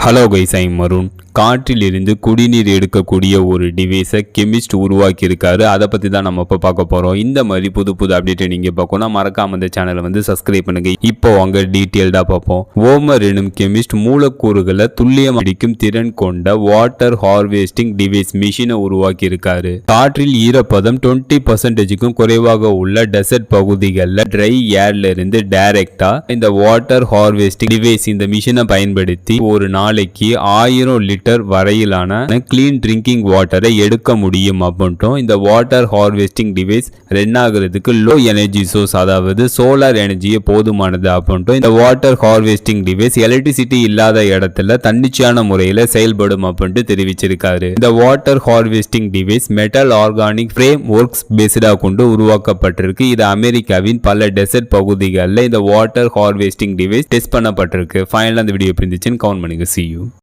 Hello guys, ஐ மருண். காற்றில் இருந்து குடிநீர் எடுக்கக்கூடிய ஒரு டிவைஸை கெமிஸ்ட் உருவாக்கி இருக்காரு. அதை பற்றி தான் நம்ம இப்போ பார்க்க போகிறோம். இந்த மாதிரி புது புது அப்டேட்டை நீங்கள் பார்க்கணும், மறக்காம இந்த சேனலை வந்து சப்ஸ்கிரைப் பண்ணுங்க. இப்போ அங்கே டீட்டெயில்டாக பார்ப்போம். ஓமர் எனும் கெமிஸ்ட் மூலக்கூறுகளை துல்லியம் அடிக்கும் திறன் கொண்ட வாட்டர் ஹார்வெஸ்டிங் டிவைஸ் மிஷினை உருவாக்கி இருக்காரு. காற்றில் ஈரப்பதம் 20%க்கும் குறைவாக உள்ள டெசர்ட் பகுதிகளில் ட்ரை ஏர்ல இருந்து டைரக்டா இந்த வாட்டர் ஹார்வெஸ்டிங் டிவைஸ் இந்த மிஷினை பயன்படுத்தி ஒரு நாளைக்கு 1000 லிட்டர் வரையிலான கிளீன் ட்ரிங்கிங் வாட்டரை எடுக்க முடியும். அப்படின்ட்டும் இந்த வாட்டர் ஹார்வெஸ்டிங் டிவைஸ் ரன் ஆகிறதுக்கு லோ எனர்ஜி சோர்ஸ், அதாவது சோலார் எனர்ஜியே போதுமானது. அப்படின்ட்டும் இந்த வாட்டர் ஹார்வெஸ்டிங் டிவைஸ் எலக்ட்ரிசிட்டி இல்லாத இடத்துல தன்னிச்சையான முறையில் செயல்படும் அப்படின்ட்டு தெரிவிச்சிருக்காரு. இந்த water harvesting device metal organic frame works பேஸ்டாக கொண்டு உருவாக்கப்பட்டிருக்கு. இது அமெரிக்காவின் பல டெசர்ட் பகுதிகளில் இந்த வாட்டர் ஹார்வெஸ்டிங் டிவைஸ் டெஸ்ட் பண்ணப்பட்டிருக்கு. ஃபைனலாக இந்த வீடியோ பிரிந்துச்சுன்னு கவுண்ட் பண்ணுங்க. See you.